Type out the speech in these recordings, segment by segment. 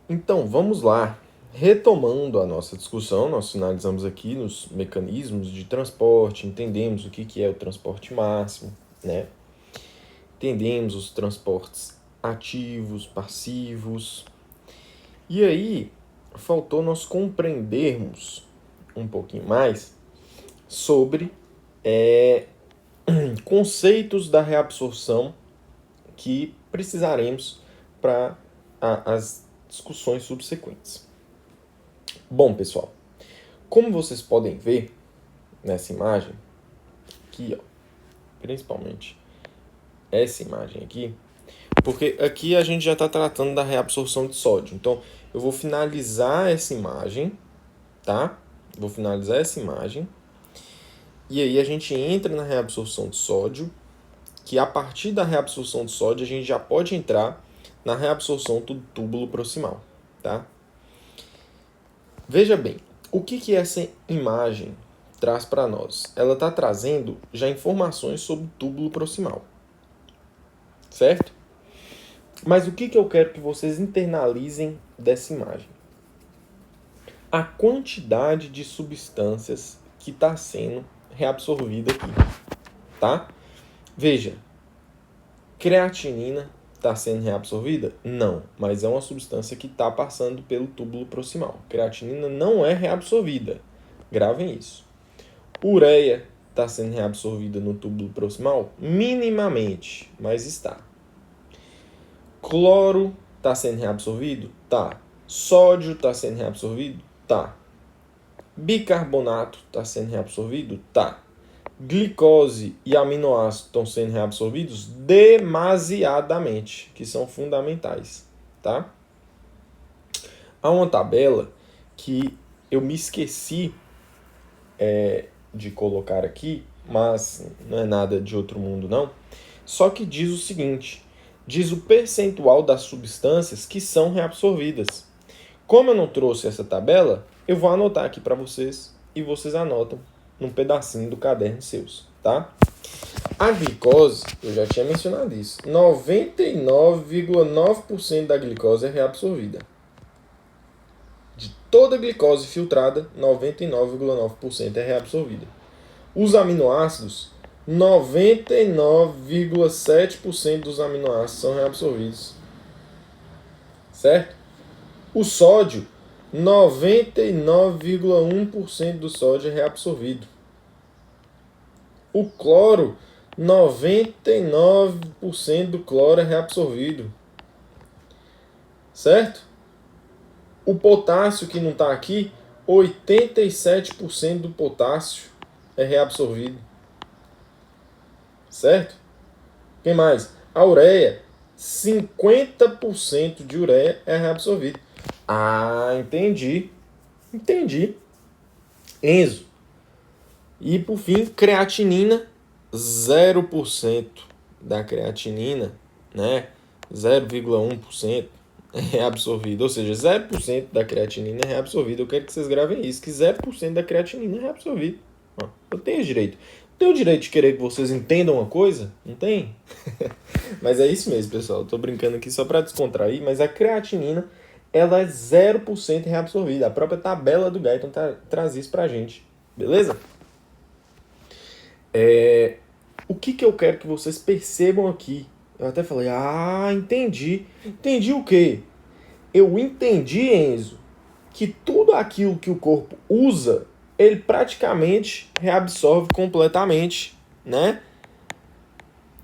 Então, vamos lá. Retomando a nossa discussão, nós finalizamos aqui nos mecanismos de transporte, entendemos o que é o transporte máximo, né? Entendemos os transportes ativos, passivos. E aí, faltou nós compreendermos um pouquinho mais sobre conceitos da reabsorção que precisaremos para as discussões subsequentes. Bom, pessoal, como vocês podem ver nessa imagem, aqui, ó, principalmente essa imagem aqui, porque aqui a gente já está tratando da reabsorção de sódio. Então, eu vou finalizar essa imagem, tá? Vou finalizar essa imagem. E aí a gente entra na reabsorção de sódio, que a partir da reabsorção de sódio a gente já pode entrar na reabsorção do túbulo proximal, tá? Veja bem, o que essa imagem traz para nós? Ela está trazendo já informações sobre o túbulo proximal, certo? Mas o que eu quero que vocês internalizem dessa imagem? A quantidade de substâncias que está sendo reabsorvida aqui, tá? Veja, creatinina está sendo reabsorvida? Não, mas é uma substância que está passando pelo túbulo proximal. Creatinina não é reabsorvida, gravem isso. Ureia está sendo reabsorvida no túbulo proximal? Minimamente, mas está. Cloro está sendo reabsorvido? Tá. Sódio está sendo reabsorvido? Tá. Bicarbonato está sendo reabsorvido? Tá. Glicose e aminoácidos estão sendo reabsorvidos demasiadamente, que são fundamentais, tá? Há uma tabela que eu me esqueci de colocar aqui, mas não é nada de outro mundo não, só que diz o seguinte, diz o percentual das substâncias que são reabsorvidas. Como eu não trouxe essa tabela, eu vou anotar aqui para vocês e vocês anotam num pedacinho do caderno seus, tá? A glicose, eu já tinha mencionado isso, 99,9% da glicose é reabsorvida. De toda a glicose filtrada, 99,9% é reabsorvida. Os aminoácidos, 99,7% dos aminoácidos são reabsorvidos. Certo? O sódio, 99,1% do sódio é reabsorvido. O cloro, 99% do cloro é reabsorvido. Certo? O potássio, que não está aqui, 87% do potássio é reabsorvido. Certo? Quem mais? A ureia, 50% de ureia é reabsorvido. Ah, entendi. Entendi. Enzo. E por fim, creatinina, 0% da creatinina, né? 0,1% é reabsorvida. Ou seja, 0% da creatinina é reabsorvida. Eu quero que vocês gravem isso, que 0% da creatinina é reabsorvida. Eu tenho direito. Tenho o direito de querer que vocês entendam uma coisa? Não tem? Mas é isso mesmo, pessoal. Eu tô brincando aqui só para descontrair, mas a creatinina, ela é 0% reabsorvida. A própria tabela do Guyton traz isso pra gente. Beleza? O que eu quero que vocês percebam aqui? Eu até falei, entendi. Entendi o quê? Eu entendi, Enzo, que tudo aquilo que o corpo usa, ele praticamente reabsorve completamente, né?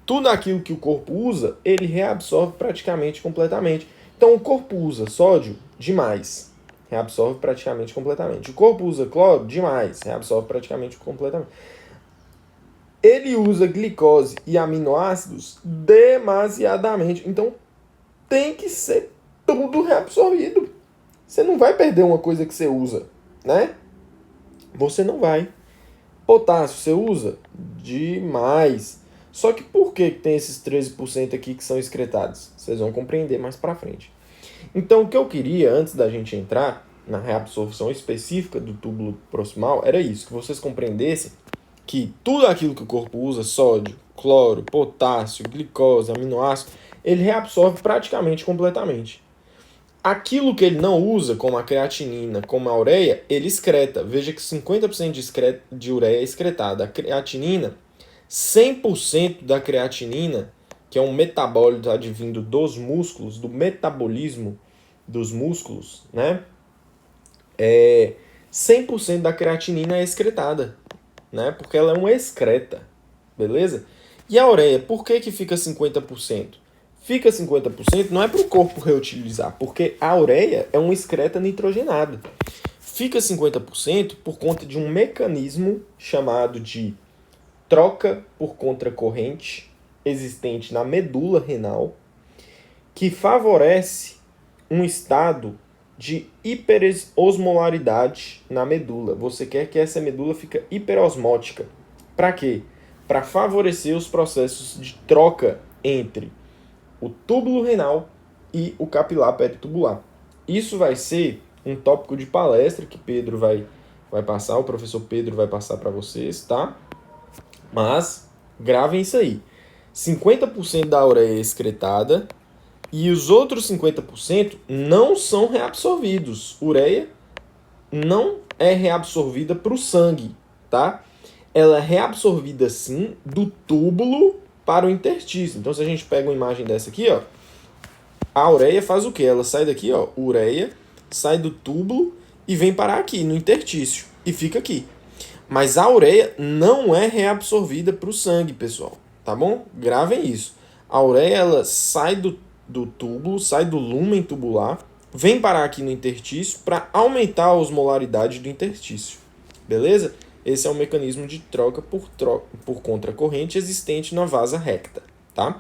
Tudo aquilo que o corpo usa, ele reabsorve praticamente completamente. Então, o corpo usa sódio demais, reabsorve praticamente completamente. O corpo usa cloro demais, reabsorve praticamente completamente. Ele usa glicose e aminoácidos demasiadamente. Então, tem que ser tudo reabsorvido. Você não vai perder uma coisa que você usa, né? Você não vai. Potássio você usa demais. Só que por que tem esses 13% aqui que são excretados? Vocês vão compreender mais pra frente. Então, o que eu queria, antes da gente entrar na reabsorção específica do túbulo proximal, era isso, que vocês compreendessem que tudo aquilo que o corpo usa, sódio, cloro, potássio, glicose, aminoácido, ele reabsorve praticamente completamente. Aquilo que ele não usa, como a creatinina, como a ureia, ele excreta. Veja que 50% de ureia é excretada. A creatinina, 100% da creatinina, que é um metabólito advindo dos músculos, do metabolismo dos músculos, né? 100% da creatinina é excretada, né? Porque ela é uma excreta, beleza? E a ureia, por que fica 50%? Fica 50% não é para o corpo reutilizar, porque a ureia é uma excreta nitrogenada. Fica 50% por conta de um mecanismo chamado de troca por contracorrente existente na medula renal, que favorece um estado de hiperosmolaridade na medula. Você quer que essa medula fique hiperosmótica. Para quê? Para favorecer os processos de troca entre o túbulo renal e o capilar peritubular. Isso vai ser um tópico de palestra que Pedro vai passar, o professor Pedro vai passar para vocês, tá? Mas gravem isso aí. 50% da ureia é excretada e os outros 50% não são reabsorvidos. Ureia não é reabsorvida para o sangue, tá? Ela é reabsorvida sim do túbulo para o interstício. Então, se a gente pega uma imagem dessa aqui, ó, a ureia faz o quê? Ela sai daqui, ó, ureia, sai do túbulo e vem parar aqui no interstício e fica aqui. Mas a ureia não é reabsorvida para o sangue, pessoal, tá bom? Gravem isso. A ureia, ela sai do túbulo, sai do lúmen tubular, vem parar aqui no interstício para aumentar a osmolaridade do interstício, beleza? Esse é o mecanismo de troca por contracorrente existente na vasa recta, tá?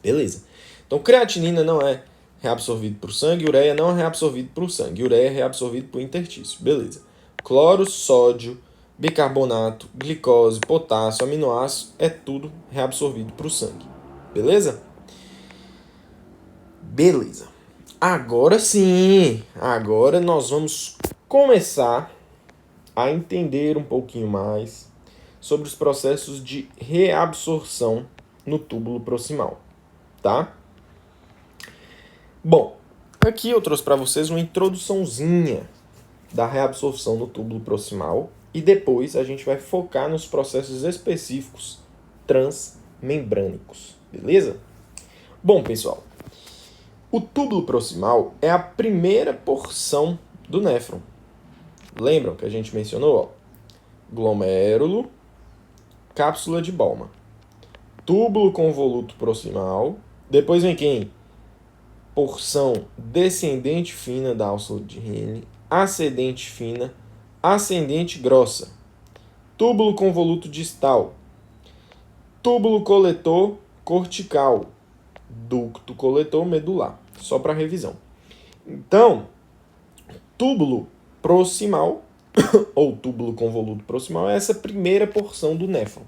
Beleza. Então, creatinina não é reabsorvido para o sangue, ureia não é reabsorvido para o sangue, ureia é reabsorvido para o interstício, beleza. Cloro, sódio, bicarbonato, glicose, potássio, aminoácido, é tudo reabsorvido para o sangue, beleza? Beleza. Agora sim, agora nós vamos começar a entender um pouquinho mais sobre os processos de reabsorção no túbulo proximal, tá? Bom, aqui eu trouxe para vocês uma introduçãozinha da reabsorção no túbulo proximal e depois a gente vai focar nos processos específicos transmembrânicos, beleza? Bom, pessoal, o túbulo proximal é a primeira porção do néfron. Lembram que a gente mencionou? Ó, glomérulo, cápsula de Bowman, túbulo convoluto proximal, depois vem quem? Porção descendente fina da alça de Henle, ascendente fina, ascendente grossa, túbulo convoluto distal, túbulo coletor cortical, ducto coletor medular. Só para revisão. Então, túbulo proximal, ou túbulo convoluto proximal, é essa primeira porção do néfron.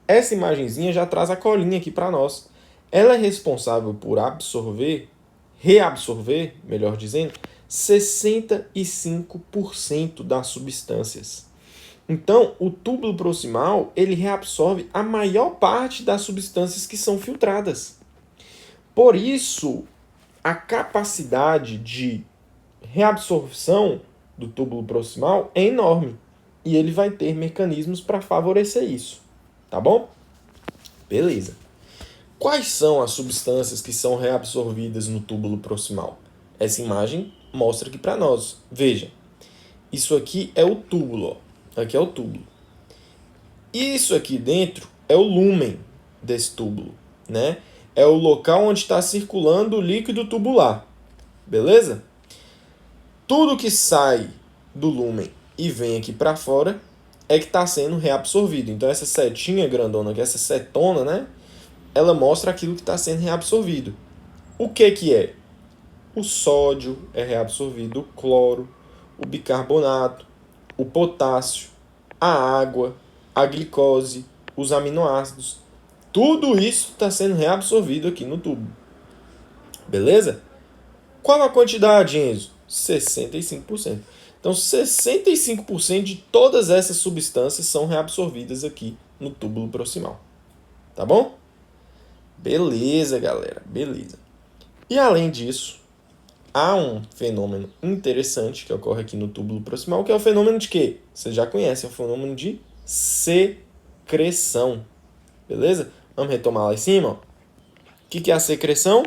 Essa imagenzinha já traz a colinha aqui para nós. Ela é responsável por reabsorver, melhor dizendo, 65% das substâncias. Então, o túbulo proximal, ele reabsorve a maior parte das substâncias que são filtradas. Por isso, a capacidade de reabsorção do túbulo proximal é enorme. E ele vai ter mecanismos para favorecer isso. Tá bom? Beleza. Quais são as substâncias que são reabsorvidas no túbulo proximal? Essa imagem mostra aqui para nós. Veja, isso aqui é o túbulo. Ó. Aqui é o túbulo. Isso aqui dentro é o lúmen desse túbulo, né? É o local onde está circulando o líquido tubular. Beleza? Tudo que sai do lúmen e vem aqui para fora é que está sendo reabsorvido. Então, essa setinha grandona aqui, essa setona, né? Ela mostra aquilo que está sendo reabsorvido. O que é? O sódio é reabsorvido, o cloro, o bicarbonato, o potássio, a água, a glicose, os aminoácidos. Tudo isso está sendo reabsorvido aqui no tubo. Beleza? Qual a quantidade, Enzo? 65%. Então, 65% de todas essas substâncias são reabsorvidas aqui no túbulo proximal. Tá bom? Beleza, galera. Beleza. E além disso, há um fenômeno interessante que ocorre aqui no túbulo proximal, que é o fenômeno de quê? Você já conhece, é o fenômeno de secreção. Beleza? Vamos retomar lá em cima. O que é a secreção?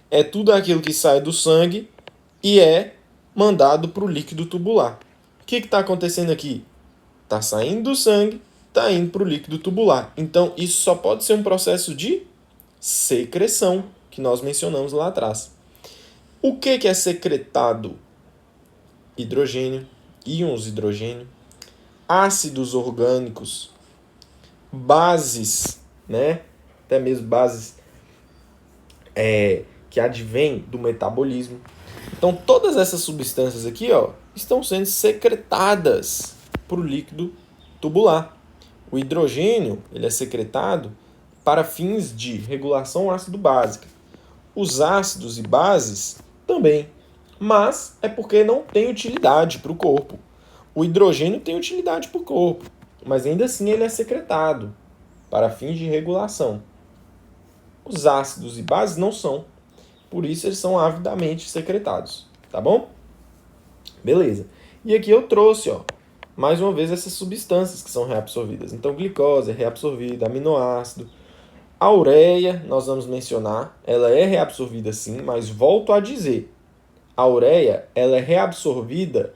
É tudo aquilo que sai do sangue e é mandado para o líquido tubular. O que está acontecendo aqui? Está saindo do sangue, está indo para o líquido tubular. Então, isso só pode ser um processo de secreção, que nós mencionamos lá atrás. O que é secretado? Hidrogênio, íons de hidrogênio, ácidos orgânicos, bases, né? Até mesmo bases que advêm do metabolismo. Então, todas essas substâncias aqui, ó, estão sendo secretadas para o líquido tubular. O hidrogênio ele é secretado para fins de regulação ácido-básica. Os ácidos e bases também, mas é porque não tem utilidade para o corpo. O hidrogênio tem utilidade para o corpo, mas ainda assim ele é secretado para fins de regulação. Os ácidos e bases não são, por isso eles são avidamente secretados, tá bom? Beleza. E aqui eu trouxe, ó, mais uma vez essas substâncias que são reabsorvidas. Então, glicose é reabsorvida, aminoácido. A ureia, nós vamos mencionar, ela é reabsorvida sim, mas volto a dizer, a ureia ela é reabsorvida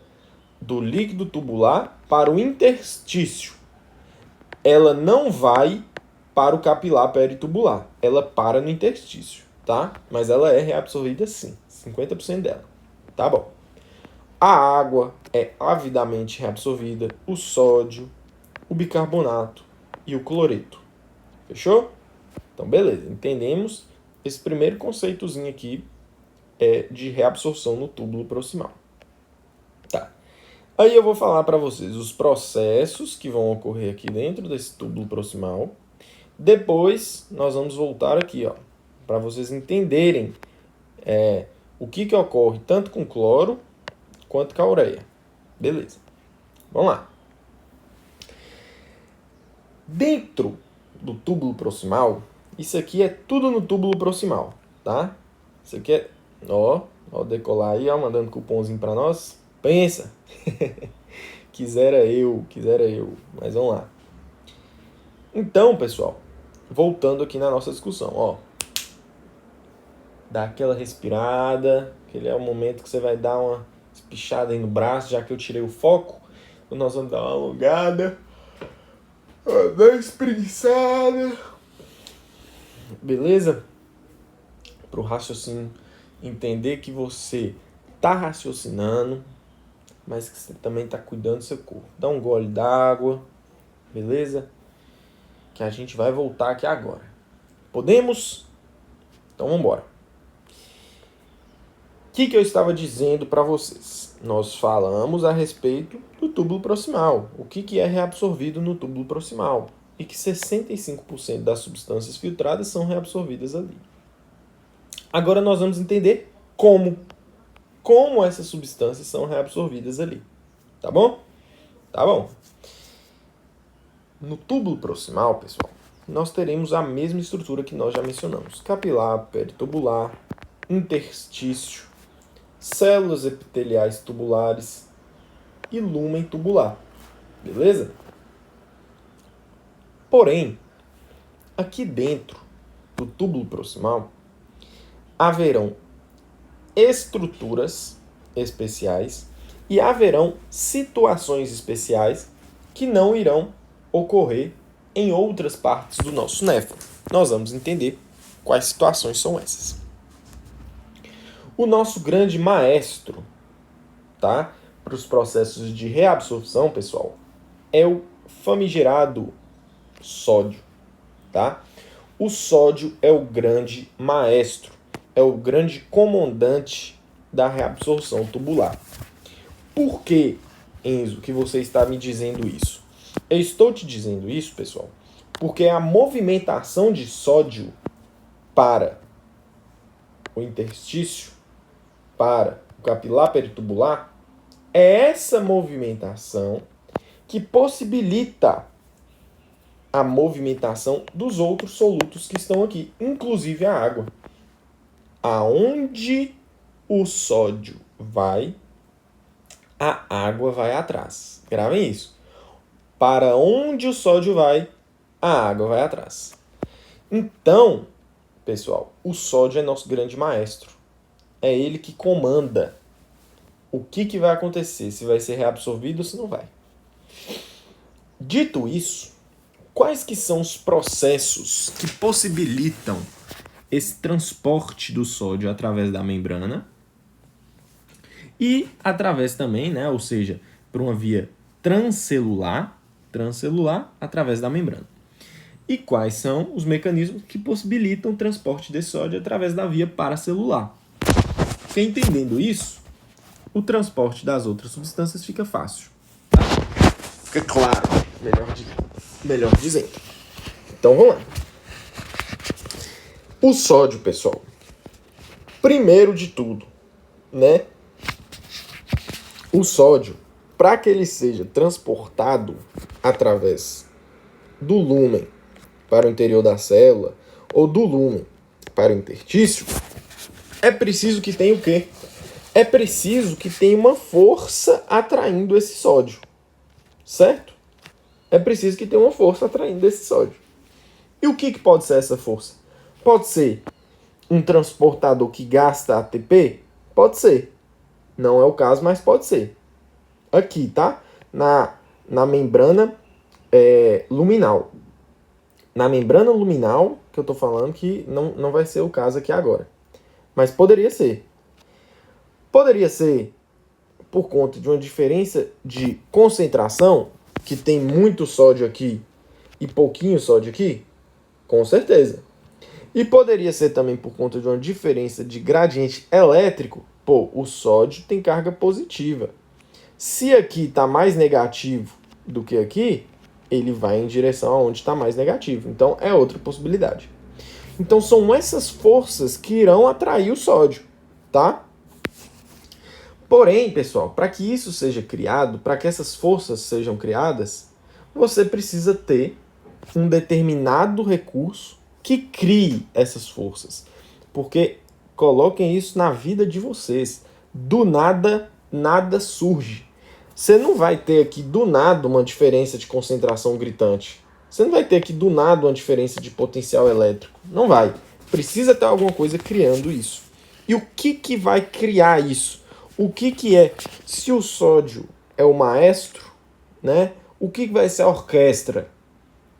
do líquido tubular para o interstício. Ela não vai para o capilar peritubular, ela para no interstício, tá? Mas ela é reabsorvida sim, 50% dela, tá bom? A água é avidamente reabsorvida, o sódio, o bicarbonato e o cloreto. Fechou? Então, beleza. Entendemos esse primeiro conceitozinho aqui de reabsorção no túbulo proximal. Tá. Aí eu vou falar para vocês os processos que vão ocorrer aqui dentro desse túbulo proximal. Depois, nós vamos voltar aqui, ó, para vocês entenderem o que ocorre tanto com cloro quanto com a ureia. Beleza. Vamos lá. Dentro do túbulo proximal, isso aqui é tudo no túbulo proximal, tá? Isso aqui é, ó decolar aí, ó, mandando cupomzinho para nós. Pensa. quisera eu, mas vamos lá. Então, pessoal, voltando aqui na nossa discussão, ó. Dá aquela respirada, aquele é o momento que você vai dar uma espichada aí no braço, já que eu tirei o foco. Então nós vamos dar uma alongada. Dar uma espreguiçada. Beleza? Pro raciocínio entender que você tá raciocinando, mas que você também tá cuidando do seu corpo. Dá um gole d'água, beleza? Que a gente vai voltar aqui agora. Podemos? Então vamos embora. O que eu estava dizendo para vocês? Nós falamos a respeito do túbulo proximal. O que é reabsorvido no túbulo proximal? E que 65% das substâncias filtradas são reabsorvidas ali. Agora nós vamos entender como essas substâncias são reabsorvidas ali. Tá bom? Tá bom. No túbulo proximal, pessoal, nós teremos a mesma estrutura que nós já mencionamos. Capilar, peritubular, interstício, células epiteliais tubulares e lúmen tubular. Beleza? Porém, aqui dentro do túbulo proximal, haverão estruturas especiais e haverão situações especiais que não irão ocorrer em outras partes do nosso néfron. Nós vamos entender quais situações são essas. O nosso grande maestro, tá, para os processos de reabsorção, pessoal, é o famigerado sódio, tá? O sódio é o grande maestro, é o grande comandante da reabsorção tubular. Por que, Enzo, que você está me dizendo isso? Eu estou te dizendo isso, pessoal, porque a movimentação de sódio para o interstício, para o capilar peritubular, é essa movimentação que possibilita a movimentação dos outros solutos que estão aqui, inclusive a água. Aonde o sódio vai, a água vai atrás. Gravem isso. Para onde o sódio vai, a água vai atrás. Então, pessoal, o sódio é nosso grande maestro. É ele que comanda o que vai acontecer, se vai ser reabsorvido ou se não vai. Dito isso, quais que são os processos que possibilitam esse transporte do sódio através da membrana e através também, né, ou seja, por uma via transcelular através da membrana? E quais são os mecanismos que possibilitam o transporte desse sódio através da via paracelular? Porque entendendo isso, o transporte das outras substâncias fica fácil. Tá? Fica claro, melhor dizendo. Então vamos lá. O sódio, pessoal, primeiro de tudo, né? O sódio, para que ele seja transportado através do lúmen para o interior da célula ou do lúmen para o interstício, é preciso que tenha o quê? É preciso que tenha uma força atraindo esse sódio, certo? É preciso que tenha uma força atraindo esse sódio. E o que pode ser essa força? Pode ser um transportador que gasta ATP? Pode ser. Não é o caso, mas pode ser. Aqui, tá? Na membrana luminal. Na membrana luminal, que eu tô falando que não vai ser o caso aqui agora. Mas poderia ser. Poderia ser por conta de uma diferença de concentração, que tem muito sódio aqui e pouquinho sódio aqui? Com certeza. E poderia ser também por conta de uma diferença de gradiente elétrico. Pô, o sódio tem carga positiva. Se aqui está mais negativo do que aqui, ele vai em direção aonde está mais negativo. Então, é outra possibilidade. Então, são essas forças que irão atrair o sódio, tá? Porém, pessoal, para que isso seja criado, para que essas forças sejam criadas, você precisa ter um determinado recurso que crie essas forças. Porque coloquem isso na vida de vocês. Do nada, nada surge. Você não vai ter aqui do nada uma diferença de concentração gritante. Você não vai ter aqui do nada uma diferença de potencial elétrico. Não vai. Precisa ter alguma coisa criando isso. E o que vai criar isso? O que é? Se o sódio é o maestro, né? O que vai ser a orquestra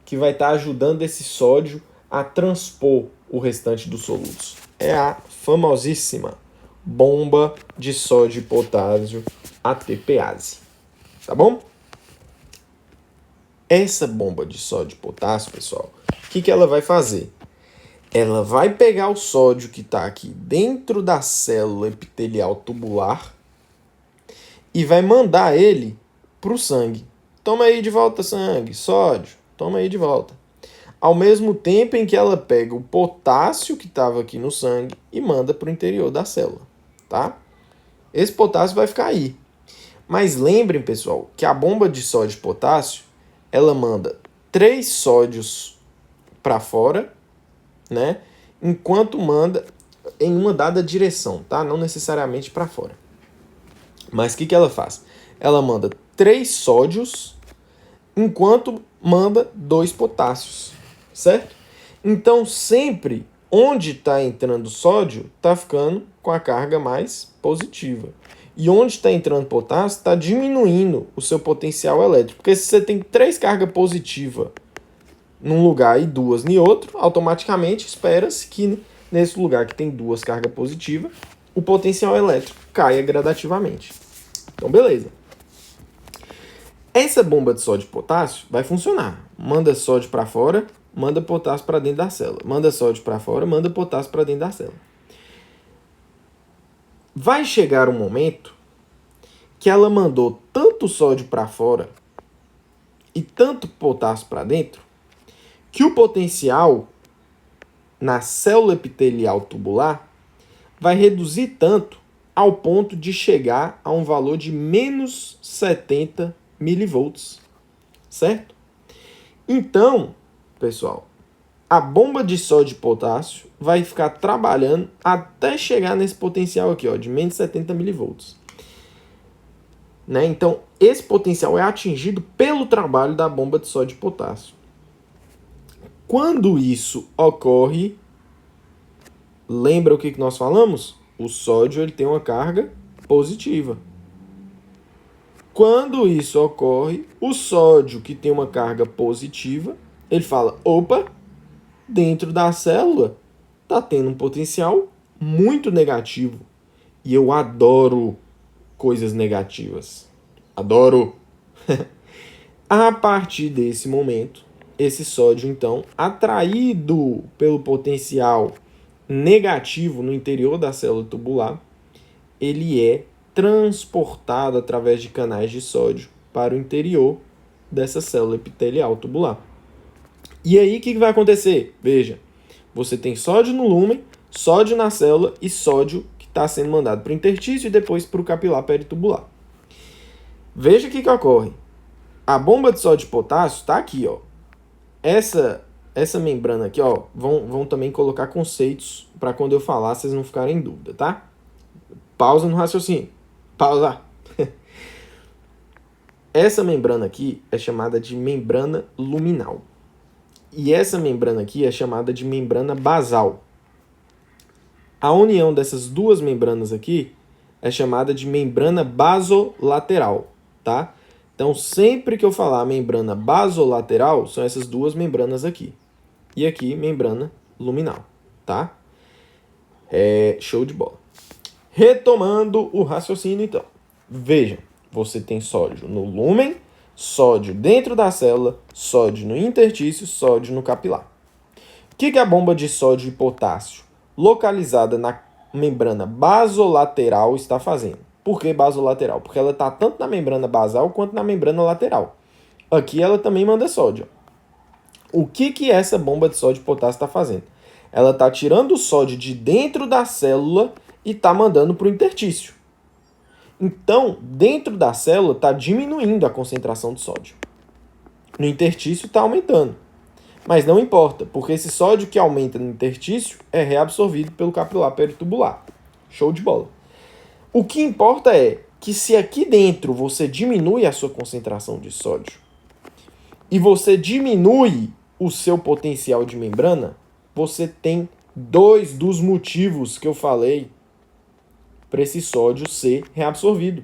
que vai estar ajudando esse sódio a transpor o restante dos solutos? É a famosíssima bomba de sódio e potássio, ATPase. Tá bom? Essa bomba de sódio e potássio, pessoal, o que ela vai fazer? Ela vai pegar o sódio que está aqui dentro da célula epitelial tubular e vai mandar ele para o sangue. Toma aí de volta sangue, sódio, toma aí de volta. Ao mesmo tempo em que ela pega o potássio que estava aqui no sangue e manda para o interior da célula, tá? Esse potássio vai ficar aí. Mas lembrem, pessoal, que a bomba de sódio e potássio, ela manda 3 sódios para fora, né? Enquanto manda em uma dada direção, tá? Não necessariamente para fora. Mas o que ela faz? Ela manda 3 sódios enquanto manda 2 potássios, certo? Então, sempre onde está entrando sódio, está ficando com a carga mais positiva. E onde está entrando potássio, está diminuindo o seu potencial elétrico. Porque se você tem 3 cargas positivas num lugar e 2 em outro, automaticamente espera-se que nesse lugar que tem 2 cargas positivas, o potencial elétrico caia gradativamente. Então, beleza. Essa bomba de sódio e potássio vai funcionar. Manda sódio para fora, manda potássio para dentro da célula. Manda sódio para fora, manda potássio para dentro da célula. Vai chegar um momento que ela mandou tanto sódio para fora e tanto potássio para dentro que o potencial na célula epitelial tubular vai reduzir tanto ao ponto de chegar a um valor de menos 70 milivolts, certo? Então, pessoal, a bomba de sódio e potássio vai ficar trabalhando até chegar nesse potencial aqui, ó, de menos 70 milivolts. Né? Então, esse potencial é atingido pelo trabalho da bomba de sódio e potássio. Quando isso ocorre, lembra o que nós falamos? O sódio ele tem uma carga positiva. Quando isso ocorre, o sódio que tem uma carga positiva, ele fala, opa, dentro da célula está tendo um potencial muito negativo. E eu adoro coisas negativas. Adoro! A partir desse momento, esse sódio, então, atraído pelo potencial negativo no interior da célula tubular, ele é transportado através de canais de sódio para o interior dessa célula epitelial tubular. E aí, o que vai acontecer? Veja, você tem sódio no lúmen, sódio na célula e sódio que está sendo mandado para o interstício e depois para o capilar peritubular. Veja o que ocorre. A bomba de sódio e potássio está aqui, ó. Essa membrana aqui, ó, vão também colocar conceitos para quando eu falar vocês não ficarem em dúvida, tá? Pausa no raciocínio. Pausa. Essa membrana aqui é chamada de membrana luminal. E essa membrana aqui é chamada de membrana basal. A união dessas duas membranas aqui é chamada de membrana basolateral, tá? Então, sempre que eu falar membrana basolateral, são essas duas membranas aqui. E aqui, membrana luminal, tá? Show de bola. Retomando o raciocínio, então. Vejam, você tem sódio no lúmen, sódio dentro da célula, sódio no interstício, sódio no capilar. O que a bomba de sódio e potássio, localizada na membrana basolateral, está fazendo? Por que basolateral? Porque ela está tanto na membrana basal quanto na membrana lateral. Aqui ela também manda sódio. O que essa bomba de sódio e potássio está fazendo? Ela está tirando o sódio de dentro da célula e está mandando para o interstício. Então, dentro da célula está diminuindo a concentração de sódio. No interstício está aumentando. Mas não importa, porque esse sódio que aumenta no interstício é reabsorvido pelo capilar peritubular. Show de bola. O que importa é que se aqui dentro você diminui a sua concentração de sódio e você diminui o seu potencial de membrana, você tem dois dos motivos que eu falei para esse sódio ser reabsorvido.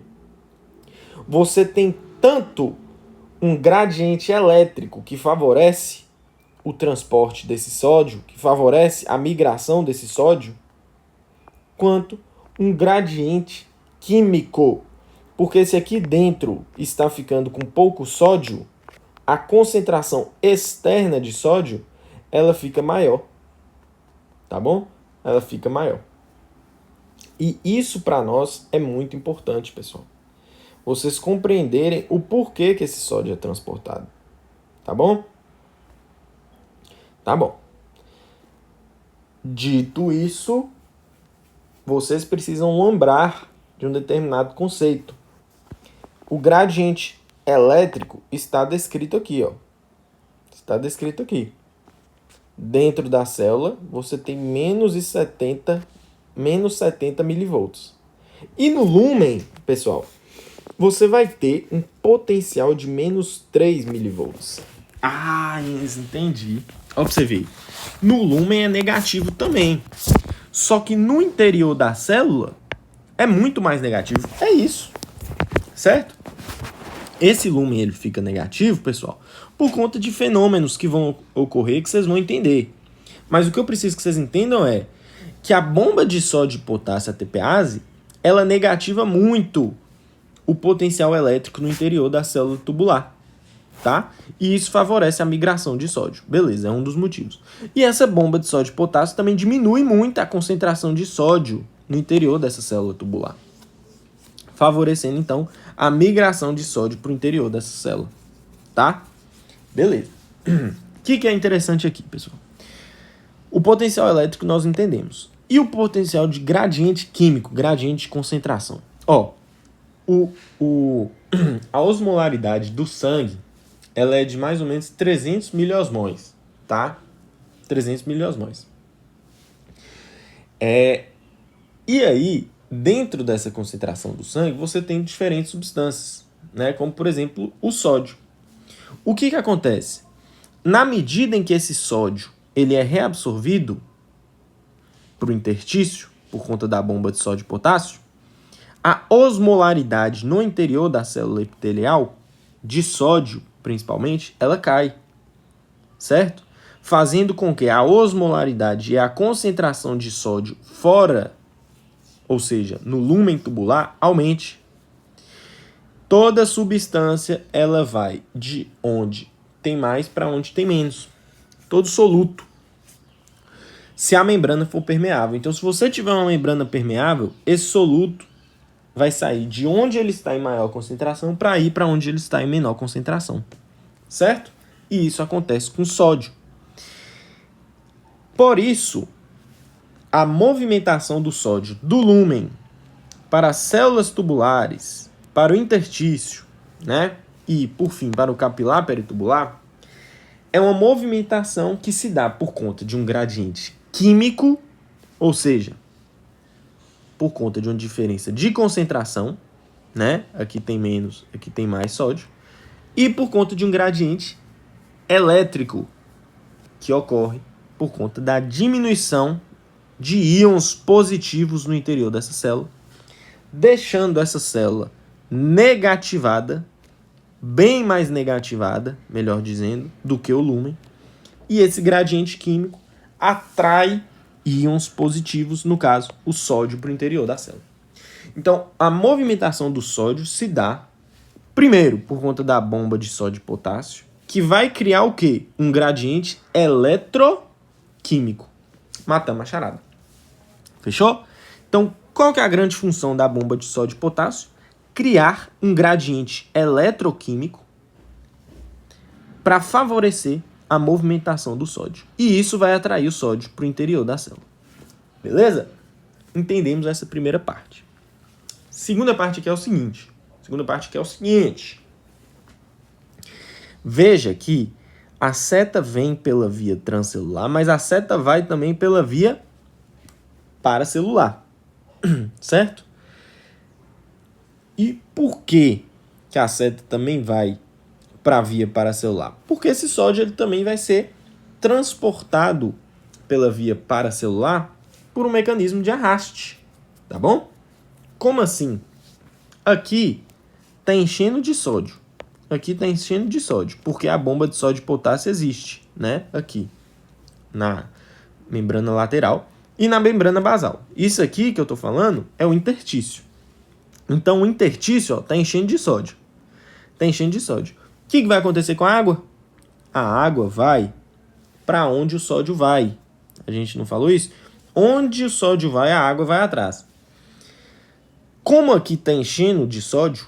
Você tem tanto um gradiente elétrico que favorece o transporte desse sódio, que favorece a migração desse sódio, quanto um gradiente químico. Porque se aqui dentro está ficando com pouco sódio, a concentração externa de sódio, ela fica maior. Tá bom? Ela fica maior. E isso para nós é muito importante, pessoal. Vocês compreenderem o porquê que esse sódio é transportado. Tá bom? Tá bom. Dito isso, vocês precisam lembrar de um determinado conceito. O gradiente elétrico está descrito aqui, ó. Está descrito aqui. Dentro da célula, você tem menos 70 milivolts. E no lúmen, pessoal, você vai ter um potencial de menos 3 milivolts. Ah, entendi. Ó, pra você ver. No lúmen é negativo também. Só que no interior da célula é muito mais negativo. É isso. Certo? Esse lúmen ele fica negativo, pessoal, por conta de fenômenos que vão ocorrer que vocês vão entender. Mas o que eu preciso que vocês entendam é que a bomba de sódio e potássio ATPase, ela negativa muito o potencial elétrico no interior da célula tubular, tá? E isso favorece a migração de sódio. Beleza, é um dos motivos. E essa bomba de sódio e potássio também diminui muito a concentração de sódio no interior dessa célula tubular, favorecendo, então, a migração de sódio para o interior dessa célula, tá? Beleza. O que é interessante aqui, pessoal? O potencial elétrico nós entendemos. E o potencial de gradiente químico, gradiente de concentração? Ó, a osmolaridade do sangue, ela é de mais ou menos 300 miliosmóis, tá? 300 miliosmóis. E aí, dentro dessa concentração do sangue, você tem diferentes substâncias, né? Como, por exemplo, o sódio. O que acontece? Na medida em que esse sódio ele é reabsorvido para o interstício, por conta da bomba de sódio e potássio, a osmolaridade no interior da célula epitelial, de sódio principalmente, ela cai, certo? Fazendo com que a osmolaridade e a concentração de sódio fora, ou seja, no lúmen tubular, aumente. Toda substância ela vai de onde tem mais para onde tem menos. Todo soluto. Se a membrana for permeável. Então, se você tiver uma membrana permeável, esse soluto vai sair de onde ele está em maior concentração para ir para onde ele está em menor concentração. Certo? E isso acontece com sódio. Por isso, a movimentação do sódio do lúmen para as células tubulares, para o interstício, né? E, por fim, para o capilar peritubular, é uma movimentação que se dá por conta de um gradiente químico, ou seja, por conta de uma diferença de concentração, né? Aqui tem menos, aqui tem mais sódio, e por conta de um gradiente elétrico que ocorre por conta da diminuição de íons positivos no interior dessa célula, deixando essa célula negativada, bem mais negativada, melhor dizendo, do que o lúmen, e esse gradiente químico atrai íons positivos, no caso, o sódio para o interior da célula. Então, a movimentação do sódio se dá, primeiro, por conta da bomba de sódio e potássio, que vai criar o quê? Um gradiente eletroquímico. Matamos a charada. Fechou? Então, qual que é a grande função da bomba de sódio e potássio? Criar um gradiente eletroquímico para favorecer a movimentação do sódio. E isso vai atrair o sódio para o interior da célula. Beleza? Entendemos essa primeira parte. Segunda parte aqui é o seguinte. Veja que a seta vem pela via transcelular, mas a seta vai também pela via paracelular. Certo? E por que a seta também vai para a via paracelular? Porque esse sódio ele também vai ser transportado pela via paracelular por um mecanismo de arraste. Tá bom? Como assim? Aqui está enchendo de sódio. Aqui está enchendo de sódio, porque a bomba de sódio e potássio existe, né? Aqui, na membrana lateral e na membrana basal. Isso aqui que eu estou falando é o interstício. Então, o interstício está enchendo de sódio. Está enchendo de sódio. O que vai acontecer com a água? A água vai para onde o sódio vai. A gente não falou isso? Onde o sódio vai, a água vai atrás. Como aqui está enchendo de sódio,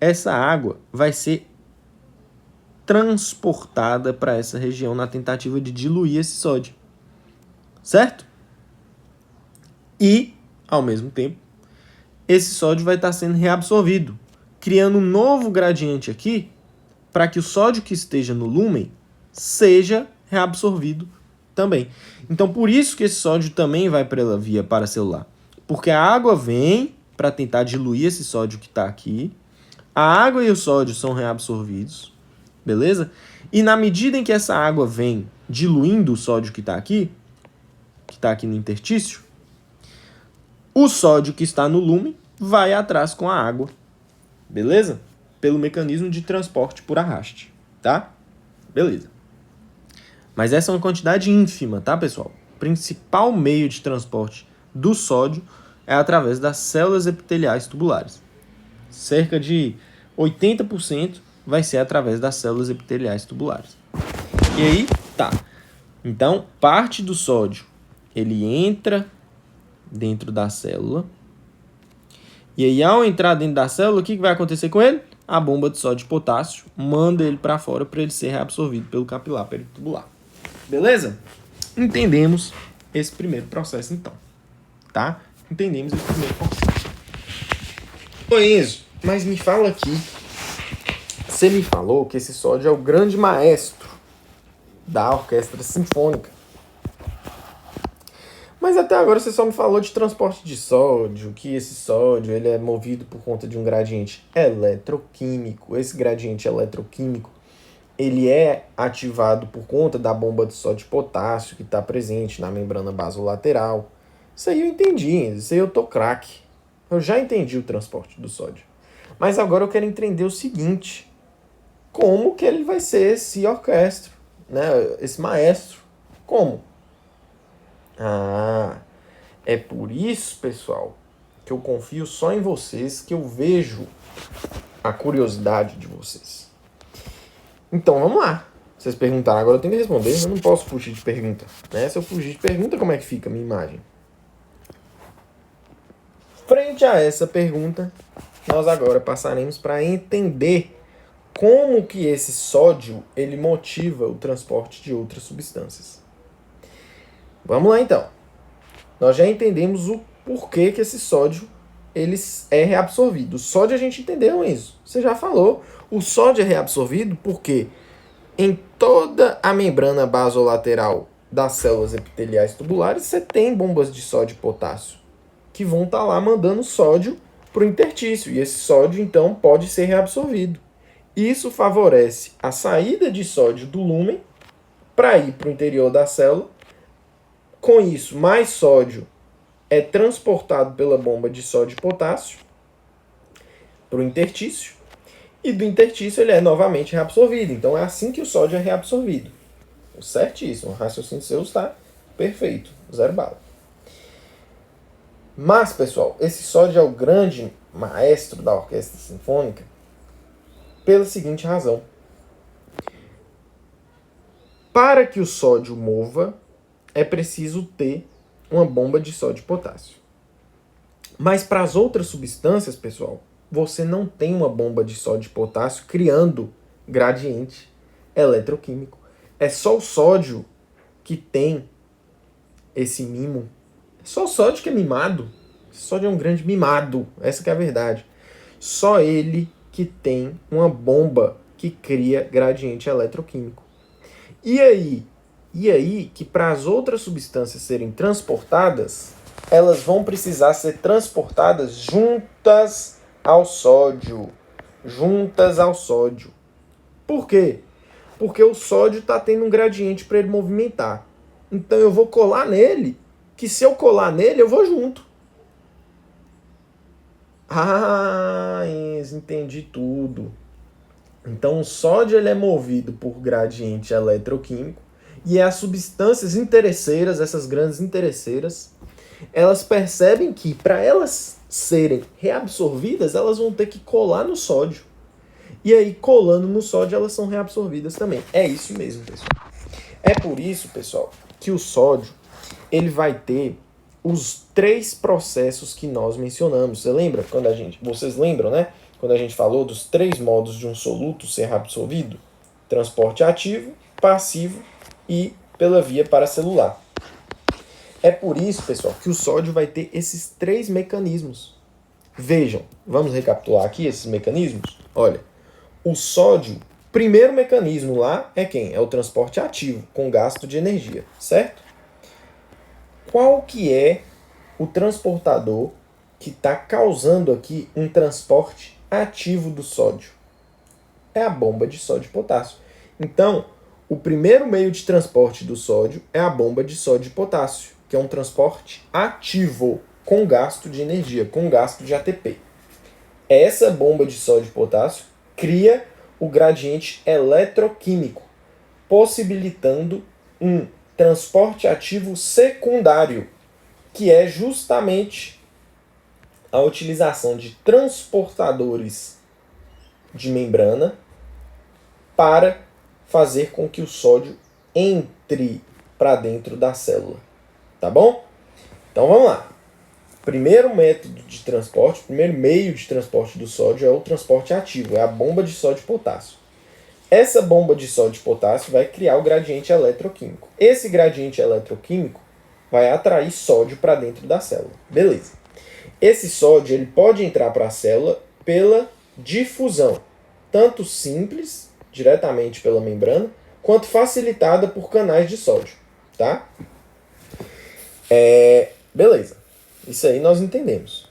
essa água vai ser transportada para essa região na tentativa de diluir esse sódio. Certo? E, ao mesmo tempo, esse sódio vai estar sendo reabsorvido, criando um novo gradiente aqui para que o sódio que esteja no lúmen seja reabsorvido também. Então, por isso que esse sódio também vai pela via paracelular. Porque a água vem para tentar diluir esse sódio que está aqui. A água e o sódio são reabsorvidos, beleza? E na medida em que essa água vem diluindo o sódio que está aqui no interstício, o sódio que está no lúmen vai atrás com a água, beleza? Pelo mecanismo de transporte por arraste, tá? Beleza. Mas essa é uma quantidade ínfima, tá, pessoal? O principal meio de transporte do sódio é através das células epiteliais tubulares. Cerca de 80% vai ser através das células epiteliais tubulares. E aí, tá. Então, parte do sódio, ele entra dentro da célula. E aí, ao entrar dentro da célula, o que vai acontecer com ele? A bomba de sódio e potássio manda ele para fora para ele ser reabsorvido pelo capilar peritubular. Beleza? Entendemos esse primeiro processo, então. Tá? Entendemos esse primeiro processo. Ô Enzo, mas me fala aqui. Você me falou que esse sódio é o grande maestro da orquestra sinfônica. Mas até agora você só me falou de transporte de sódio, que esse sódio ele é movido por conta de um gradiente eletroquímico. Esse gradiente eletroquímico ele é ativado por conta da bomba de sódio e potássio que está presente na membrana basolateral. Isso aí eu entendi, isso aí eu tô craque. Eu já entendi o transporte do sódio. Mas agora eu quero entender o seguinte: como que ele vai ser esse orquestra, né? Esse maestro? Como? Ah, é por isso, pessoal, que eu confio só em vocês, que eu vejo a curiosidade de vocês. Então, vamos lá. Vocês perguntaram, agora eu tenho que responder, eu não posso fugir de pergunta, né? Se eu fugir de pergunta, como é que fica a minha imagem? Frente a essa pergunta, nós agora passaremos para entender como que esse sódio ele motiva o transporte de outras substâncias. Vamos lá então. Nós já entendemos o porquê que esse sódio ele é reabsorvido. O sódio a gente entendeu isso. Você já falou. O sódio é reabsorvido porque em toda a membrana basolateral das células epiteliais tubulares você tem bombas de sódio e potássio que vão estar lá mandando sódio para o intertício. E esse sódio, então, pode ser reabsorvido. Isso favorece a saída de sódio do lúmen para ir para o interior da célula. Com isso, mais sódio é transportado pela bomba de sódio e potássio para o intertício. E do intertício ele é novamente reabsorvido. Então é assim que o sódio é reabsorvido. Certíssimo. O raciocínio seu está perfeito. Zero bala. Mas, pessoal, esse sódio é o grande maestro da orquestra sinfônica pela seguinte razão. Para que o sódio mova, é preciso ter uma bomba de sódio e potássio. Mas para as outras substâncias, pessoal, você não tem uma bomba de sódio e potássio criando gradiente eletroquímico. É só o sódio que tem esse mimo. É só o sódio que é mimado. O sódio é um grande mimado. Essa que é a verdade. Só ele que tem uma bomba que cria gradiente eletroquímico. E aí que para as outras substâncias serem transportadas, elas vão precisar ser transportadas juntas ao sódio. Juntas ao sódio. Por quê? Porque o sódio está tendo um gradiente para ele movimentar. Então eu vou colar nele, que se eu colar nele, eu vou junto. Ah, entendi tudo. Então o sódio ele é movido por gradiente eletroquímico e as substâncias interesseiras, essas grandes interesseiras, elas percebem que para elas serem reabsorvidas, elas vão ter que colar no sódio. E aí, colando no sódio, elas são reabsorvidas também. É isso mesmo, pessoal. É por isso, pessoal, que o sódio ele vai ter os 3 processos que nós mencionamos. Você lembra? Vocês lembram, né? Quando a gente falou dos 3 modos de um soluto ser absorvido? Transporte ativo, passivo e pela via paracelular. É por isso, pessoal, que o sódio vai ter esses 3 mecanismos. Vejam, vamos recapitular aqui esses mecanismos? Olha, o sódio, primeiro mecanismo lá é quem? É o transporte ativo, com gasto de energia, certo? Qual que é o transportador que está causando aqui um transporte ativo do sódio? É a bomba de sódio e potássio. Então, o primeiro meio de transporte do sódio é a bomba de sódio e potássio, que é um transporte ativo, com gasto de energia, com gasto de ATP. Essa bomba de sódio e potássio cria o gradiente eletroquímico, possibilitando um transporte ativo secundário, que é justamente a utilização de transportadores de membrana para fazer com que o sódio entre para dentro da célula. Tá bom? Então vamos lá. Primeiro método de transporte, primeiro meio de transporte do sódio é o transporte ativo, é a bomba de sódio e potássio. Essa bomba de sódio e potássio vai criar o gradiente eletroquímico. Esse gradiente eletroquímico vai atrair sódio para dentro da célula. Beleza. Esse sódio ele pode entrar para a célula pela difusão, tanto simples, diretamente pela membrana, quanto facilitada por canais de sódio, tá? Beleza. Isso aí nós entendemos.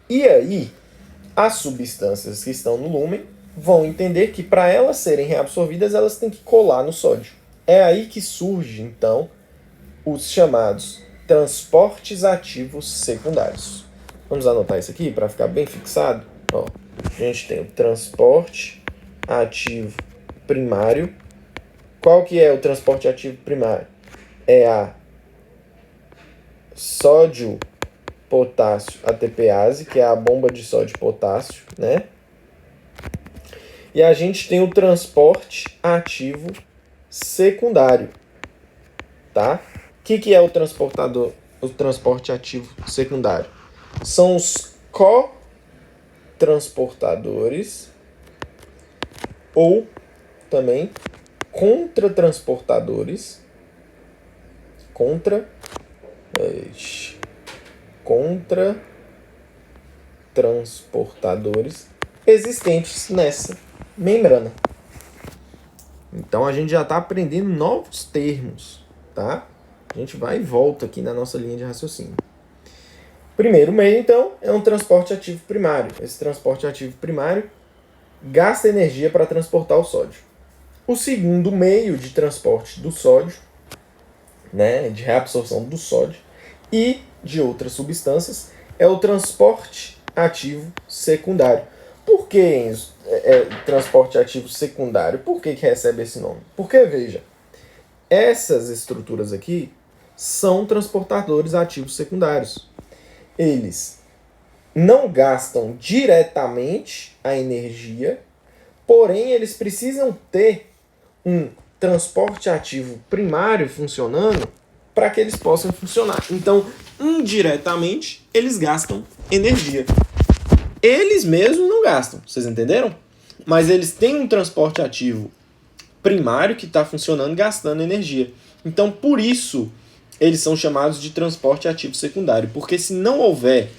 E aí, as substâncias que estão no lúmen vão entender que para elas serem reabsorvidas, elas têm que colar no sódio. É aí que surge, então, os chamados transportes ativos secundários. Vamos anotar isso aqui para ficar bem fixado. Ó, a gente tem o transporte ativo primário. Qual que é o transporte ativo primário? É a sódio-potássio ATPase, que é a bomba de sódio e potássio, né? E a gente tem o transporte ativo secundário, tá? O que é o transporte ativo secundário? São os cotransportadores ou também contratransportadores existentes nessa membrana. Então a gente já está aprendendo novos termos, tá? A gente vai e volta aqui na nossa linha de raciocínio. Primeiro meio, então, é um transporte ativo primário. Esse transporte ativo primário gasta energia para transportar o sódio. O segundo meio de transporte do sódio, né, de reabsorção do sódio e de outras substâncias, é o transporte ativo secundário. Por que, Enzo, transporte ativo secundário? Por que recebe esse nome? Porque, veja, essas estruturas aqui são transportadores ativos secundários. Eles não gastam diretamente a energia, porém eles precisam ter um transporte ativo primário funcionando para que eles possam funcionar. Então, indiretamente, eles gastam energia. Eles mesmos não gastam, vocês entenderam? Mas eles têm um transporte ativo primário que está funcionando gastando energia. Então, por isso, eles são chamados de transporte ativo secundário. Porque se não houver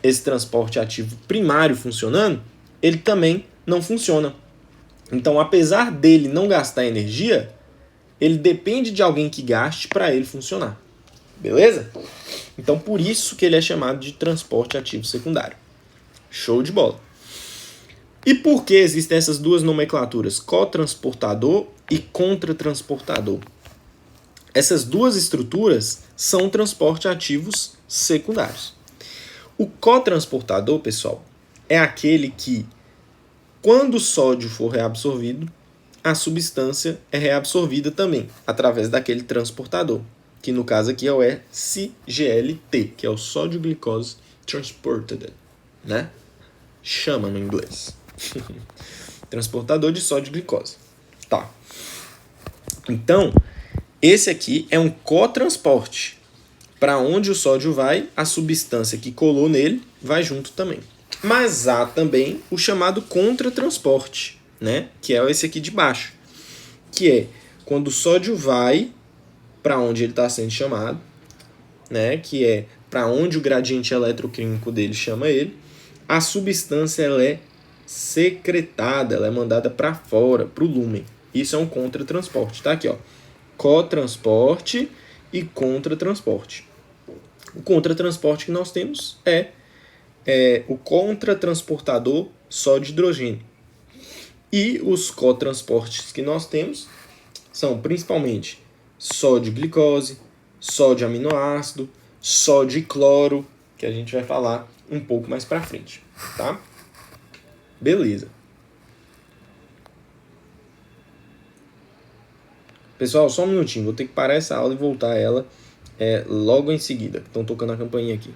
esse transporte ativo primário funcionando, ele também não funciona. Então, apesar dele não gastar energia, ele depende de alguém que gaste para ele funcionar. Beleza? Então, por isso que ele é chamado de transporte ativo secundário. Show de bola. E por que existem essas duas nomenclaturas, cotransportador e contratransportador? Essas duas estruturas são transporte ativos secundários. O cotransportador, pessoal, é aquele que, quando o sódio for reabsorvido, a substância é reabsorvida também, através daquele transportador, que no caso aqui é o SGLT, que é o Sódio Glicose Transported, né? Chama no inglês. Transportador de sódio glicose. Tá. Então, esse aqui é um cotransporte. Para onde o sódio vai, a substância que colou nele vai junto também. Mas há também o chamado contratransporte, né? Que é esse aqui de baixo. Que é quando o sódio vai para onde ele está sendo chamado, né? Que é para onde o gradiente eletroquímico dele chama ele. A substância ela é secretada, ela é mandada para fora, para o lúmen. Isso é um contratransporte, tá aqui, ó. Cotransporte e contratransporte. O contratransporte que nós temos é o contratransportador só de hidrogênio. E os cotransportes que nós temos são principalmente sódio glicose, sódio aminoácido, sódio e cloro, que a gente vai falar um pouco mais para frente, tá? Beleza. Pessoal, só um minutinho, vou ter que parar essa aula e voltar a ela logo em seguida. Estão tocando a campainha aqui.